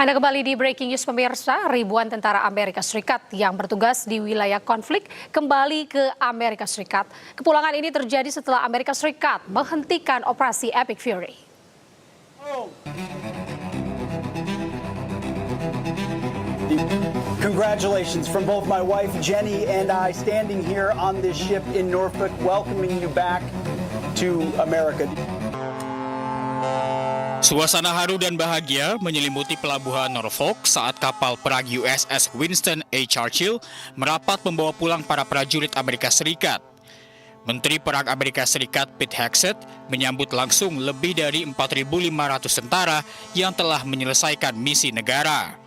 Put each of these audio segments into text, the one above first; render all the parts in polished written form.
Anda kembali di Breaking News pemirsa, ribuan tentara Amerika Serikat yang bertugas di wilayah konflik kembali ke Amerika Serikat. Kepulangan ini terjadi setelah Amerika Serikat menghentikan operasi Epic Fury. Congratulations from both my wife Jenny and I standing here on this ship in Norfolk, welcoming you back to America. Suasana haru dan bahagia menyelimuti pelabuhan Norfolk saat kapal perang USS Winston A. Churchill merapat membawa pulang para prajurit Amerika Serikat. Menteri Perang Amerika Serikat Pete Hegseth menyambut langsung lebih dari 4.500 tentara yang telah menyelesaikan misi negara.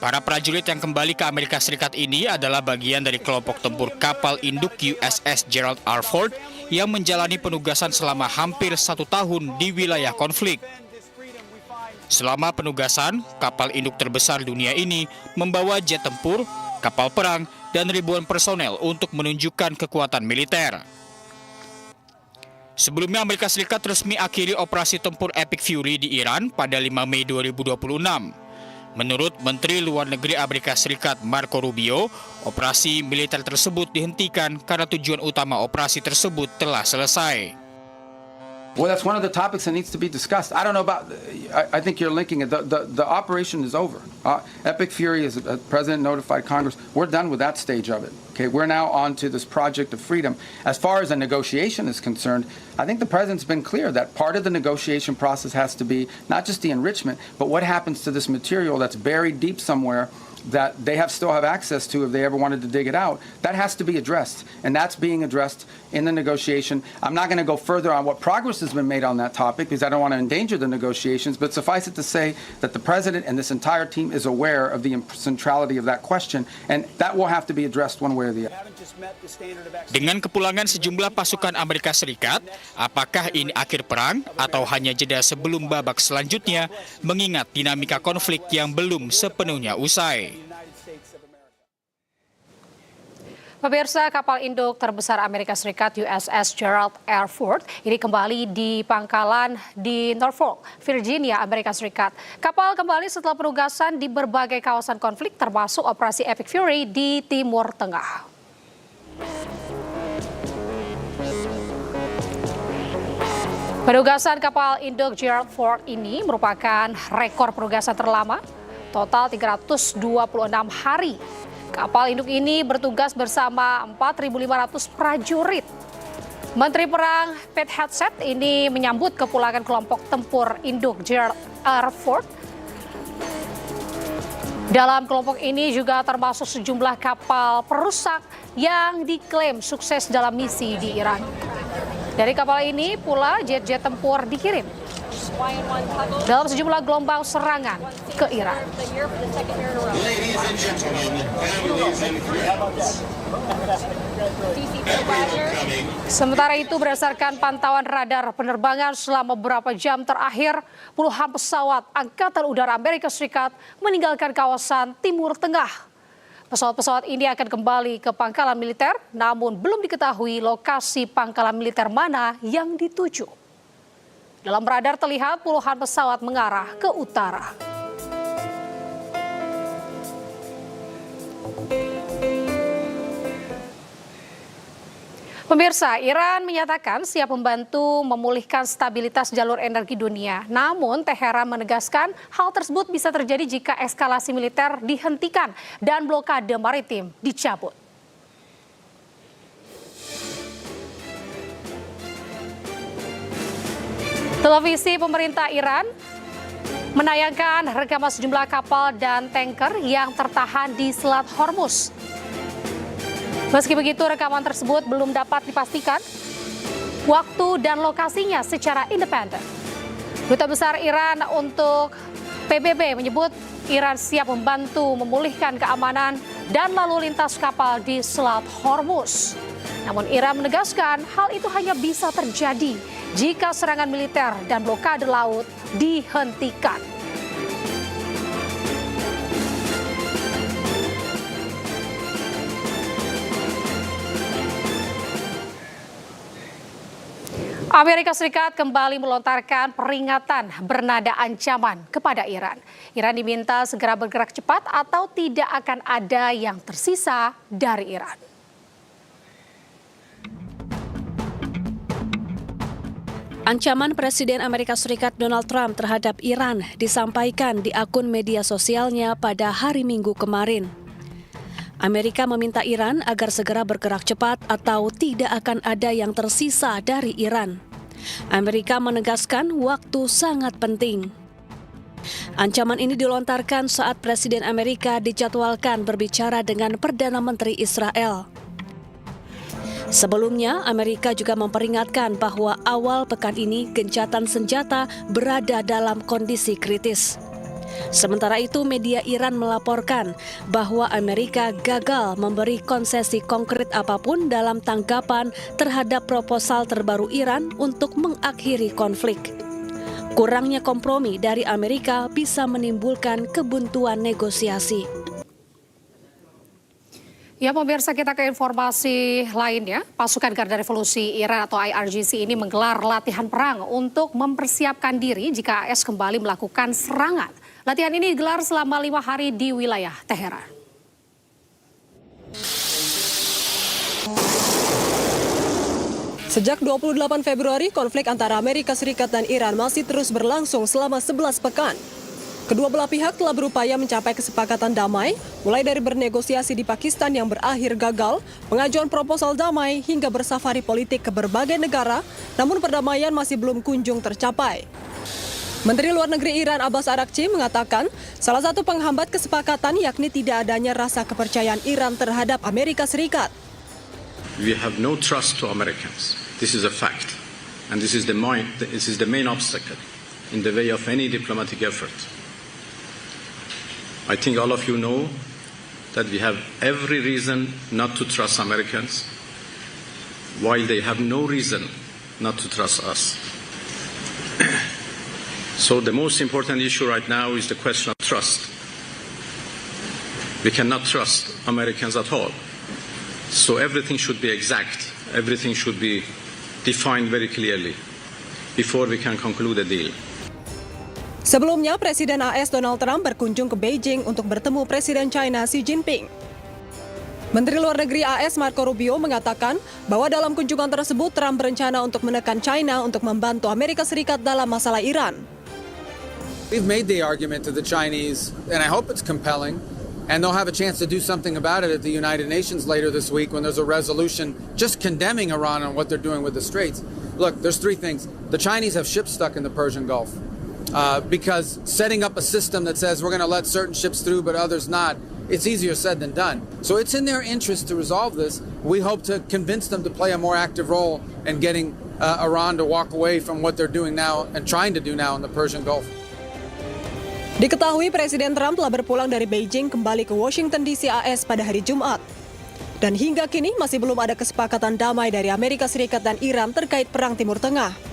Para prajurit yang kembali ke Amerika Serikat ini adalah bagian dari kelompok tempur kapal induk USS Gerald R. Ford yang menjalani penugasan selama hampir 1 tahun di wilayah konflik. Selama penugasan, kapal induk terbesar dunia ini membawa jet tempur, kapal perang, dan ribuan personel untuk menunjukkan kekuatan militer. Sebelumnya Amerika Serikat resmi akhiri operasi tempur Epic Fury di Iran pada 5 Mei 2026. Menurut Menteri Luar Negeri Amerika Serikat Marco Rubio, operasi militer tersebut dihentikan karena tujuan utama operasi tersebut telah selesai. Well, that's one of the topics that needs to be discussed. I don't know about, I think you're linking it. The operation is over. Epic Fury, as the President notified Congress, we're done with that stage of it. Okay, we're now on to this project of freedom. As far as a negotiation is concerned, I think the President's been clear that part of the negotiation process has to be not just the enrichment, but what happens to this material that's buried deep somewhere that they still have access to if they ever wanted to dig it out. That has to be addressed, and that's being addressed in the negotiation. I'm not going to go further on what progress has been made on that topic because I don't want to endanger the negotiations, but suffice it to say that the President and this entire team is aware of the centrality of that question, and that will have to be addressed one way or the other. Dengan kepulangan sejumlah pasukan Amerika Serikat, apakah ini akhir perang atau hanya jeda sebelum babak selanjutnya, mengingat dinamika konflik yang belum sepenuhnya usai? Pemirsa, kapal induk terbesar Amerika Serikat USS Gerald R. Ford ini kembali di pangkalan di Norfolk, Virginia, Amerika Serikat. Kapal kembali setelah penugasan di berbagai kawasan konflik termasuk operasi Epic Fury di Timur Tengah. Penugasan kapal induk Gerald Ford ini merupakan rekor penugasan terlama, total 326 hari. Kapal induk ini bertugas bersama 4.500 prajurit. Menteri Perang Pete Hegseth ini menyambut kepulangan kelompok tempur induk Gerald R. Ford. Dalam kelompok ini juga termasuk sejumlah kapal perusak yang diklaim sukses dalam misi di Iran. Dari kapal ini pula jet-jet tempur dikirim dalam sejumlah gelombang serangan ke Iran. Sementara itu, berdasarkan pantauan radar penerbangan selama beberapa jam terakhir, puluhan pesawat Angkatan Udara Amerika Serikat meninggalkan kawasan Timur Tengah. Pesawat-pesawat ini akan kembali ke pangkalan militer, namun belum diketahui lokasi pangkalan militer mana yang dituju. Dalam radar terlihat puluhan pesawat mengarah ke utara. Pemirsa, Iran menyatakan siap membantu memulihkan stabilitas jalur energi dunia. Namun, Teheran menegaskan hal tersebut bisa terjadi jika eskalasi militer dihentikan dan blokade maritim dicabut. Televisi pemerintah Iran menayangkan rekaman sejumlah kapal dan tanker yang tertahan di Selat Hormuz. Meski begitu, rekaman tersebut belum dapat dipastikan waktu dan lokasinya secara independen. Duta Besar Iran untuk PBB menyebut Iran siap membantu memulihkan keamanan dan lalu lintas kapal di Selat Hormuz. Namun Iran menegaskan hal itu hanya bisa terjadi jika serangan militer dan blokade laut dihentikan. Amerika Serikat kembali melontarkan peringatan bernada ancaman kepada Iran. Iran diminta segera bergerak cepat atau tidak akan ada yang tersisa dari Iran. Ancaman Presiden Amerika Serikat Donald Trump terhadap Iran disampaikan di akun media sosialnya pada hari Minggu kemarin. Amerika meminta Iran agar segera bergerak cepat atau tidak akan ada yang tersisa dari Iran. Amerika menegaskan waktu sangat penting. Ancaman ini dilontarkan saat Presiden Amerika dijadwalkan berbicara dengan Perdana Menteri Israel. Sebelumnya, Amerika juga memperingatkan bahwa awal pekan ini gencatan senjata berada dalam kondisi kritis. Sementara itu, media Iran melaporkan bahwa Amerika gagal memberi konsesi konkret apapun dalam tanggapan terhadap proposal terbaru Iran untuk mengakhiri konflik. Kurangnya kompromi dari Amerika bisa menimbulkan kebuntuan negosiasi. Ya, pemirsa, kita ke informasi lainnya. Pasukan Garda Revolusi Iran atau IRGC ini menggelar latihan perang untuk mempersiapkan diri jika AS kembali melakukan serangan. Latihan ini digelar selama 5 hari di wilayah Teheran. Sejak 28 Februari, konflik antara Amerika Serikat dan Iran masih terus berlangsung selama 11 pekan. Kedua belah pihak telah berupaya mencapai kesepakatan damai, mulai dari bernegosiasi di Pakistan yang berakhir gagal, pengajuan proposal damai, hingga bersafari politik ke berbagai negara, namun perdamaian masih belum kunjung tercapai. Menteri Luar Negeri Iran Abbas Araghchi mengatakan, salah satu penghambat kesepakatan yakni tidak adanya rasa kepercayaan Iran terhadap Amerika Serikat. We have no trust to Americans. This is a fact. And this is the main obstacle in the way of any diplomatic effort. I think all of you know that we have every reason not to trust Americans, while they have no reason not to trust us. So the most important issue right now is the question of trust. We cannot trust Americans at all. So everything should be exact. Everything should be defined very clearly before we can conclude a deal. Sebelumnya, Presiden AS Donald Trump berkunjung ke Beijing untuk bertemu Presiden China Xi Jinping. Menteri Luar Negeri AS Marco Rubio mengatakan bahwa dalam kunjungan tersebut Trump berencana untuk menekan China untuk membantu Amerika Serikat dalam masalah Iran. We've made the argument to the Chinese, and I hope it's compelling, and they'll have a chance to do something about it at the United Nations later this week when there's a resolution just condemning Iran on what they're doing with the Straits. Look, there's 3 things. The Chinese have ships stuck in the Persian Gulf. Because setting up a system that says we're going to let certain ships through but others not, it's easier said than done. So it's in their interest to resolve this. We hope to convince them to play a more active role in getting Iran to walk away from what they're doing now and trying to do now in the Persian Gulf. Diketahui Presiden Trump telah berpulang dari Beijing kembali ke Washington DC AS pada hari Jumat. Dan hingga kini masih belum ada kesepakatan damai dari Amerika Serikat dan Iran terkait perang Timur Tengah.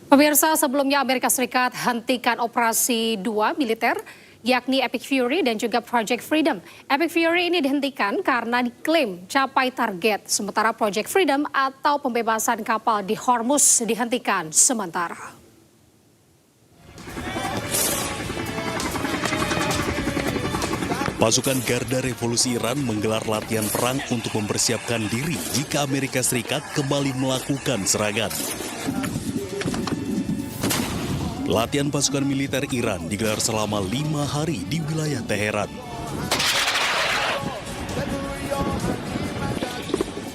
Pemirsa, sebelumnya Amerika Serikat hentikan operasi 2 militer, yakni Epic Fury dan juga Project Freedom. Epic Fury ini dihentikan karena diklaim capai target, sementara Project Freedom atau pembebasan kapal di Hormuz dihentikan sementara. Pasukan Garda Revolusi Iran menggelar latihan perang untuk mempersiapkan diri jika Amerika Serikat kembali melakukan serangan. Latihan pasukan militer Iran digelar selama 5 hari di wilayah Teheran.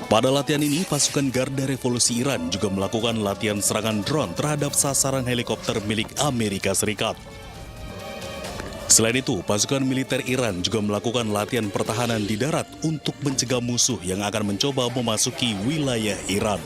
Pada latihan ini, pasukan Garda Revolusi Iran juga melakukan latihan serangan drone terhadap sasaran helikopter milik Amerika Serikat. Selain itu, pasukan militer Iran juga melakukan latihan pertahanan di darat untuk mencegah musuh yang akan mencoba memasuki wilayah Iran.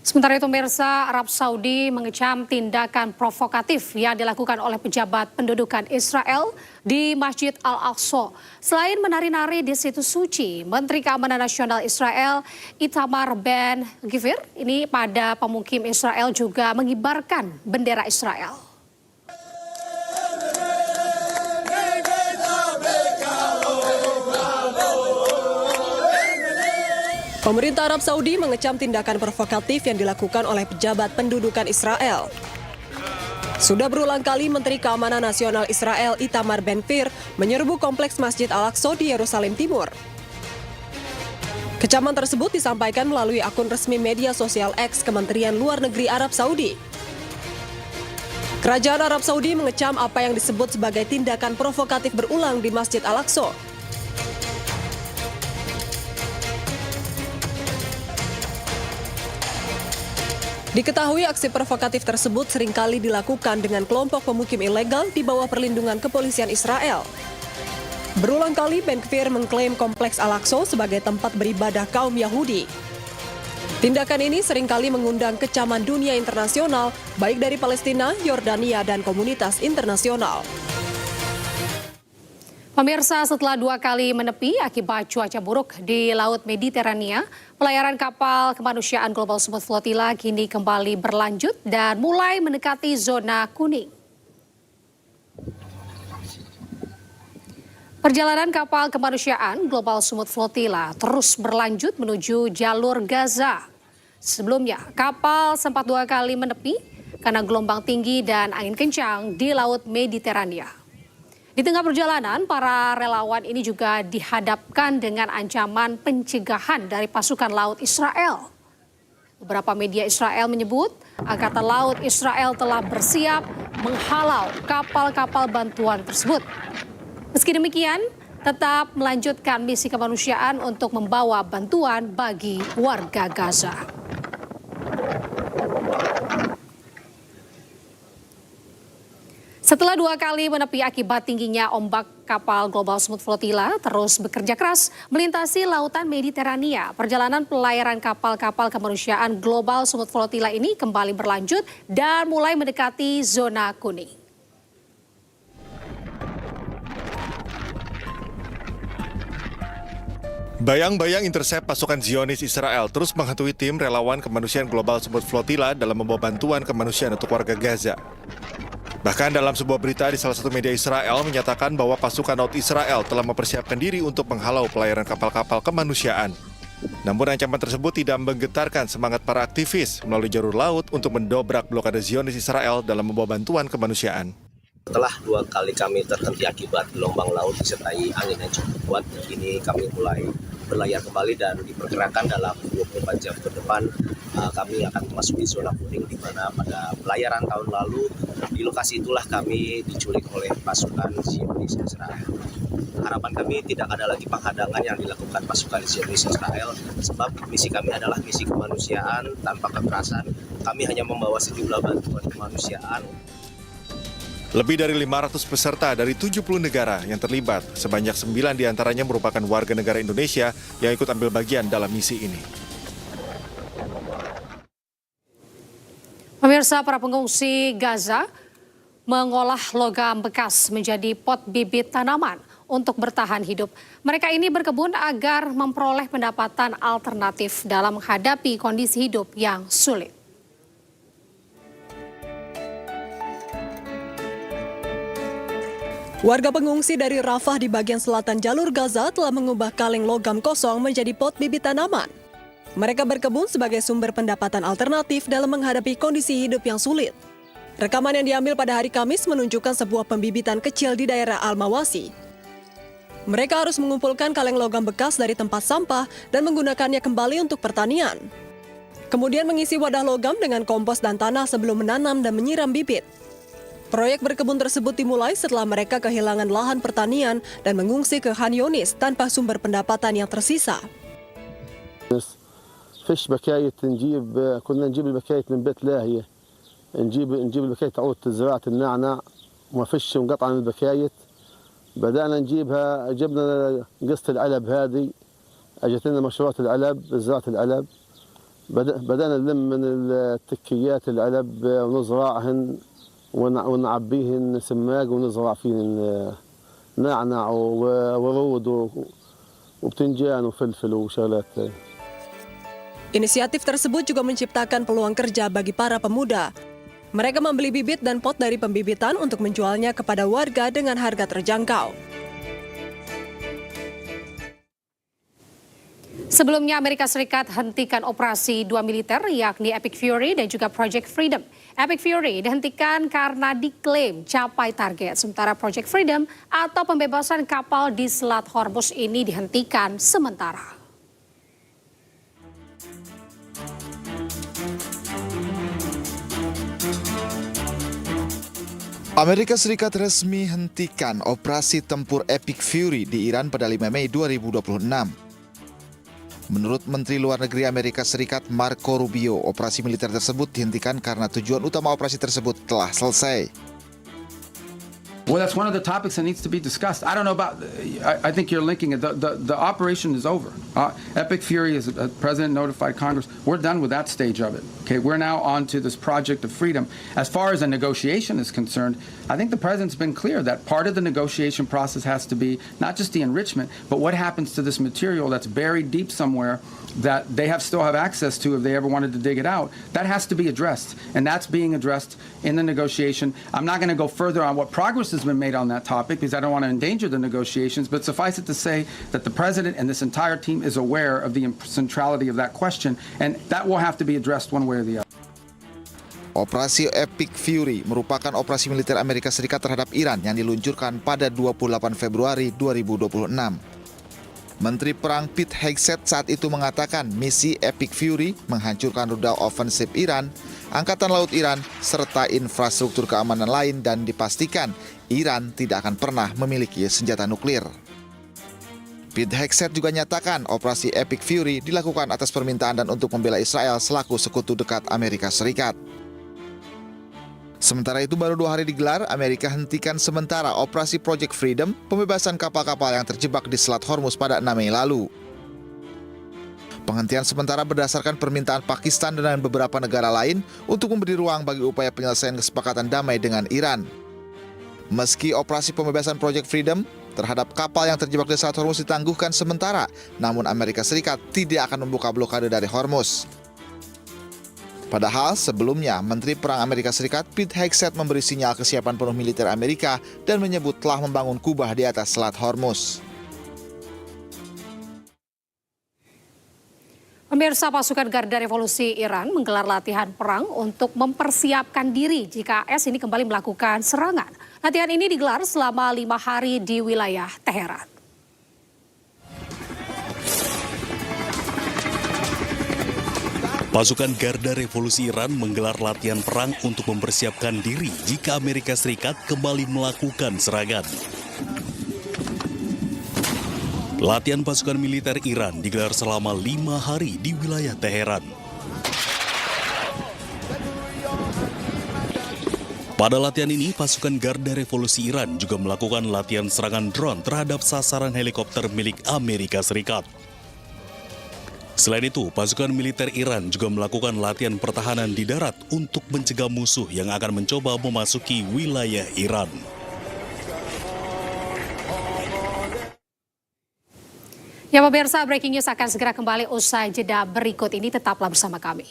Sementara itu, pemirsa, Arab Saudi mengecam tindakan provokatif yang dilakukan oleh pejabat pendudukan Israel di Masjid Al-Aqsa. Selain menari-nari di situs suci, Menteri Keamanan Nasional Israel Itamar Ben-Gvir ini pada pemukim Israel juga mengibarkan bendera Israel. Pemerintah Arab Saudi mengecam tindakan provokatif yang dilakukan oleh pejabat pendudukan Israel. Sudah berulang kali Menteri Keamanan Nasional Israel Itamar Ben-Gvir menyerbu kompleks Masjid Al-Aqsa di Yerusalem Timur. Kecaman tersebut disampaikan melalui akun resmi media sosial X Kementerian Luar Negeri Arab Saudi. Kerajaan Arab Saudi mengecam apa yang disebut sebagai tindakan provokatif berulang di Masjid Al-Aqsa. Diketahui aksi provokatif tersebut seringkali dilakukan dengan kelompok pemukim ilegal di bawah perlindungan kepolisian Israel. Berulang kali Ben-Gvir mengklaim kompleks Al-Aqsa sebagai tempat beribadah kaum Yahudi. Tindakan ini seringkali mengundang kecaman dunia internasional, baik dari Palestina, Yordania, dan komunitas internasional. Pemirsa, setelah 2 kali menepi akibat cuaca buruk di Laut Mediterania, pelayaran kapal kemanusiaan Global Smooth Flotilla kini kembali berlanjut dan mulai mendekati zona kuning. Perjalanan kapal kemanusiaan Global Smooth Flotilla terus berlanjut menuju jalur Gaza. Sebelumnya, kapal sempat 2 kali menepi karena gelombang tinggi dan angin kencang di Laut Mediterania. Di tengah perjalanan, para relawan ini juga dihadapkan dengan ancaman pencegahan dari pasukan laut Israel. Beberapa media Israel menyebut Angkatan Laut Israel telah bersiap menghalau kapal-kapal bantuan tersebut. Meski demikian, tetap melanjutkan misi kemanusiaan untuk membawa bantuan bagi warga Gaza. Setelah 2 kali menepi akibat tingginya ombak, kapal Global Smooth Flotilla terus bekerja keras melintasi lautan Mediterania. Perjalanan pelayaran kapal-kapal kemanusiaan Global Smooth Flotilla ini kembali berlanjut dan mulai mendekati zona kuning. Bayang-bayang intercept pasukan Zionis Israel terus menghantui tim relawan kemanusiaan Global Smooth Flotilla dalam membawa bantuan kemanusiaan untuk warga Gaza. Bahkan dalam sebuah berita di salah satu media Israel menyatakan bahwa pasukan laut Israel telah mempersiapkan diri untuk menghalau pelayaran kapal-kapal kemanusiaan. Namun ancaman tersebut tidak menggetarkan semangat para aktivis melalui jalur laut untuk mendobrak blokade Zionis Israel dalam membawa bantuan kemanusiaan. Setelah 2 kali kami terhenti akibat gelombang laut disertai angin yang cukup kuat, kini kami mulai berlayar kembali dan diperkirakan dalam 24 jam ke depan kami akan memasuki zona kuning, di mana pada pelayaran tahun lalu di lokasi itulah kami diculik oleh pasukan Zionis Israel. Harapan kami tidak ada lagi penghadangan yang dilakukan pasukan Zionis Israel, sebab misi kami adalah misi kemanusiaan tanpa kekerasan. Kami hanya membawa sejumlah bantuan kemanusiaan. Lebih dari 500 peserta dari 70 negara yang terlibat, sebanyak 9 diantaranya merupakan warga negara Indonesia yang ikut ambil bagian dalam misi ini. Pemirsa, para pengungsi Gaza mengolah logam bekas menjadi pot bibit tanaman untuk bertahan hidup. Mereka ini berkebun agar memperoleh pendapatan alternatif dalam menghadapi kondisi hidup yang sulit. Warga pengungsi dari Rafah di bagian selatan jalur Gaza telah mengubah kaleng logam kosong menjadi pot bibit tanaman. Mereka berkebun sebagai sumber pendapatan alternatif dalam menghadapi kondisi hidup yang sulit. Rekaman yang diambil pada hari Kamis menunjukkan sebuah pembibitan kecil di daerah Al-Mawasi. Mereka harus mengumpulkan kaleng logam bekas dari tempat sampah dan menggunakannya kembali untuk pertanian. Kemudian mengisi wadah logam dengan kompos dan tanah sebelum menanam dan menyiram bibit. Proyek berkebun tersebut dimulai setelah mereka kehilangan lahan pertanian dan mengungsi ke Khan Younis tanpa sumber pendapatan yang tersisa. فيش بكاية كنا نجيب البكاية من بيت لاهية نجيب البكاية تعود زراعة النعنع وما فيش مقطع من البكاية بدأنا نجيبها جبنا قصة العلب هذه أجت لنا مشروعات العلب زراعة العلب بدأنا نلم من التكيات العلب ونزرعهن ونعبيهن سماق ونزرع فيهن نعنع ورود وبتنجان وفلفل وشغلات. Inisiatif tersebut juga menciptakan peluang kerja bagi para pemuda. Mereka membeli bibit dan pot dari pembibitan untuk menjualnya kepada warga dengan harga terjangkau. Sebelumnya Amerika Serikat hentikan operasi dua militer yakni Epic Fury dan juga Project Freedom. Epic Fury dihentikan karena diklaim capai target, sementara Project Freedom atau pembebasan kapal di Selat Hormuz ini dihentikan sementara. Amerika Serikat resmi hentikan operasi tempur Epic Fury di Iran pada 5 Mei 2026. Menurut Menteri Luar Negeri Amerika Serikat Marco Rubio, operasi militer tersebut dihentikan karena tujuan utama operasi tersebut telah selesai. Well, that's one of the topics that needs to be discussed. I don't know about. I think you're linking it. The operation is over. Epic Fury, as the president notified Congress, we're done with that stage of it. Okay, we're now on to this project of freedom. As far as a negotiation is concerned, I think the president's been clear that part of the negotiation process has to be not just the enrichment, but what happens to this material that's buried deep somewhere that they still have access to if they ever wanted to dig it out. That has to be addressed, and that's being addressed in the negotiation. I'm not going to go further on what progress has been made on that topic because I don't want to endanger the negotiations, but suffice it to say that the president and this entire team is aware of the centrality of that question, and that will have to be addressed one way or the other. Operasi Epic Fury merupakan operasi militer Amerika Serikat terhadap Iran yang diluncurkan pada 28 Februari 2026. Menteri Perang Pete Hegseth saat itu mengatakan misi Epic Fury menghancurkan rudal ofensif Iran, Angkatan Laut Iran, serta infrastruktur keamanan lain dan dipastikan Iran tidak akan pernah memiliki senjata nuklir. Pete Hegseth juga nyatakan operasi Epic Fury dilakukan atas permintaan dan untuk membela Israel selaku sekutu dekat Amerika Serikat. Sementara itu baru 2 hari digelar, Amerika hentikan sementara operasi Project Freedom, pembebasan kapal-kapal yang terjebak di Selat Hormuz pada 6 Mei lalu. Penghentian sementara berdasarkan permintaan Pakistan dan beberapa negara lain untuk memberi ruang bagi upaya penyelesaian kesepakatan damai dengan Iran. Meski operasi pembebasan Project Freedom terhadap kapal yang terjebak di Selat Hormuz ditangguhkan sementara, namun Amerika Serikat tidak akan membuka blokade dari Hormuz. Padahal sebelumnya, Menteri Perang Amerika Serikat Pete Hegseth memberi sinyal kesiapan penuh militer Amerika dan menyebut telah membangun kubah di atas Selat Hormuz. Pemirsa, pasukan Garda Revolusi Iran menggelar latihan perang untuk mempersiapkan diri jika AS ini kembali melakukan serangan. Latihan ini digelar selama 5 hari di wilayah Teheran. Pasukan Garda Revolusi Iran menggelar latihan perang untuk mempersiapkan diri jika Amerika Serikat kembali melakukan serangan. Latihan pasukan militer Iran digelar selama 5 hari di wilayah Teheran. Pada latihan ini, pasukan Garda Revolusi Iran juga melakukan latihan serangan drone terhadap sasaran helikopter milik Amerika Serikat. Selain itu, pasukan militer Iran juga melakukan latihan pertahanan di darat untuk mencegah musuh yang akan mencoba memasuki wilayah Iran. Ya pemirsa, breaking news akan segera kembali usai jeda berikut ini, tetaplah bersama kami.